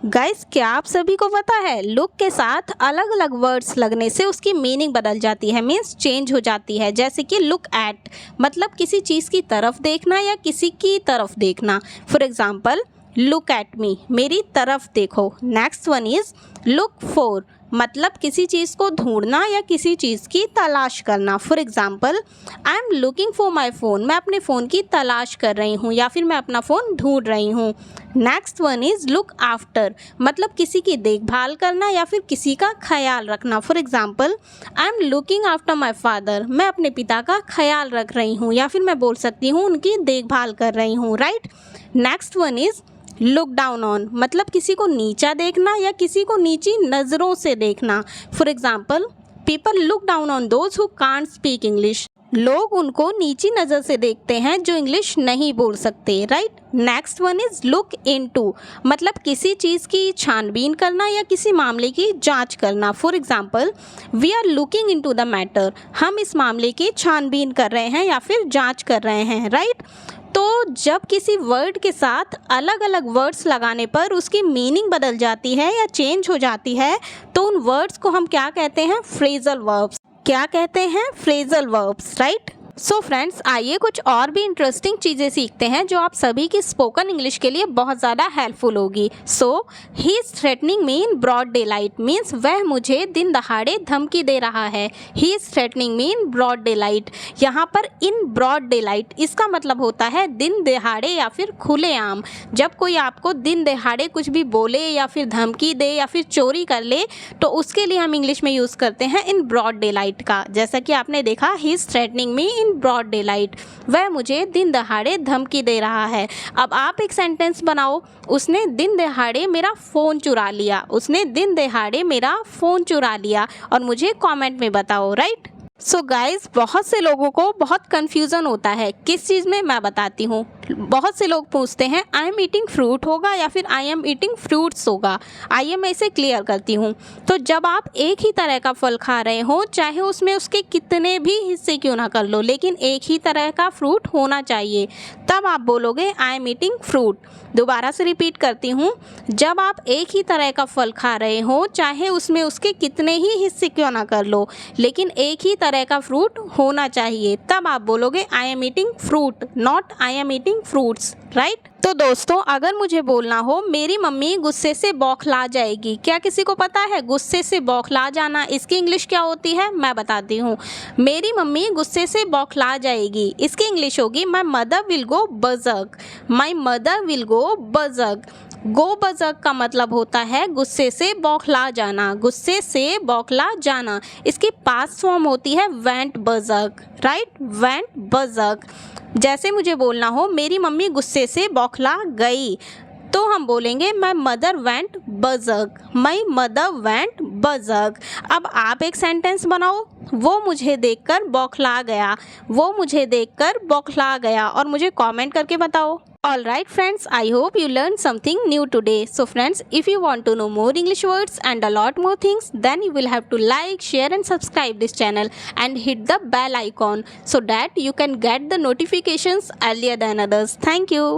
Guys, क्या आप सभी को पता है लुक के साथ अलग अलग वर्ड्स लगने से उसकी मीनिंग बदल जाती है, मीन्स चेंज हो जाती है। जैसे कि लुक एट मतलब किसी चीज़ की तरफ देखना या किसी की तरफ देखना। For example, look at me, मेरी तरफ देखो। Next one is look for मतलब किसी चीज़ को ढूंढना या किसी चीज़ की तलाश करना। For example, I am looking for my phone, मैं अपने फ़ोन की तलाश कर रही हूँ या फिर मैं अपना फ़ोन ढूंढ रही हूँ। Next one is look after मतलब किसी की देखभाल करना या फिर किसी का ख्याल रखना। For example, I am looking after my father, मैं अपने पिता का ख्याल रख रही हूँ या फिर मैं बोल सकती हूँ उनकी देखभाल कर रही हूँ, right. Next one is look down on मतलब किसी को नीचा देखना या किसी को नीची नज़रों से देखना। For example, people look down on those who can't speak English, लोग उनको नीची नज़र से देखते हैं जो इंग्लिश नहीं बोल सकते, right. Next one is look into मतलब किसी चीज़ की छानबीन करना या किसी मामले की जांच करना। For example, we are looking into the matter, हम इस मामले की छानबीन कर रहे हैं या फिर जांच कर रहे हैं, राइट। तो जब किसी वर्ड के साथ अलग अलग वर्ड्स लगाने पर उसकी मीनिंग बदल जाती है या चेंज हो जाती है तो उन वर्ड्स को हम क्या कहते हैं? Phrasal verbs. क्या कहते हैं? Phrasal verbs, right. So friends, आइए कुछ और भी इंटरेस्टिंग चीज़ें सीखते हैं जो आप सभी की स्पोकन इंग्लिश के लिए बहुत ज़्यादा हेल्पफुल होगी। So he is threatening me in broad daylight means वह मुझे दिन दहाड़े धमकी दे रहा है। He is threatening me in broad daylight, यहाँ पर इन ब्रॉड डे लाइट इसका मतलब होता है दिन दहाड़े या फिर खुलेआम। जब कोई आपको दिन दहाड़े कुछ भी बोले या फिर धमकी दे या फिर चोरी कर ले तो उसके लिए हम इंग्लिश में यूज़ करते हैं इन ब्रॉड डे लाइट का। जैसा कि आपने देखा, he is threatening me broad daylight, वह मुझे दिन दहाड़े धमकी दे रहा है। अब आप एक सेंटेंस बनाओ, उसने दिन दहाड़े मेरा फ़ोन चुरा लिया, उसने दिन दहाड़े मेरा फ़ोन चुरा लिया, और मुझे कमेंट में बताओ, राइट। सो गाइज, बहुत से लोगों को बहुत कन्फ्यूज़न होता है किस चीज़ में, मैं बताती हूँ। बहुत से लोग पूछते हैं आई एम ईटिंग फ्रूट होगा या फिर आई एम ईटिंग फ्रूट्स होगा। आइए मैं इसे क्लियर करती हूँ। तो जब आप एक ही तरह का फल खा रहे हो, चाहे उसमें उसके कितने भी हिस्से क्यों ना कर लो, लेकिन एक ही तरह का फ्रूट होना चाहिए, तब आप बोलोगे आई एम ईटिंग फ्रूट। दोबारा से रिपीट करती हूँ, जब आप एक ही तरह का फल खा रहे हो, चाहे उसमें उसके कितने ही हिस्से क्यों ना कर लो, लेकिन एक ही तरह का फ्रूट होना चाहिए, तब आप बोलोगे I am eating fruit, not I am eating fruits, right. तो दोस्तों, अगर मुझे बोलना हो मेरी मम्मी गुस्से से बौखला जाएगी, क्या किसी को पता है गुस्से से बौखला जाना इसकी इंग्लिश क्या होती है? मैं बताती हूँ। मेरी मम्मी गुस्से से बौखला जाएगी, इसकी इंग्लिश होगी my mother will go berserk. My mother will go berserk. Go berserk का मतलब होता है गुस्से से बौखला जाना, गुस्से से बौखला जाना। इसकी पास्ट फॉर्म होती है वेंट बज़र्क, राइट, वेंट बज़र्क। जैसे मुझे बोलना हो मेरी मम्मी गुस्से से बौखला गई, तो हम बोलेंगे my mother went berserk, my mother went berserk. अब आप एक सेंटेंस बनाओ, वो मुझे देखकर बौखला गया, वो मुझे देखकर बौखला गया, और मुझे कमेंट करके बताओ। Alright friends, I hope you learned something new today. So friends, if you want to know more English words and a lot more things, then you will have to like, share and subscribe this channel and hit the bell icon so that you can get the notifications earlier than others. Thank you.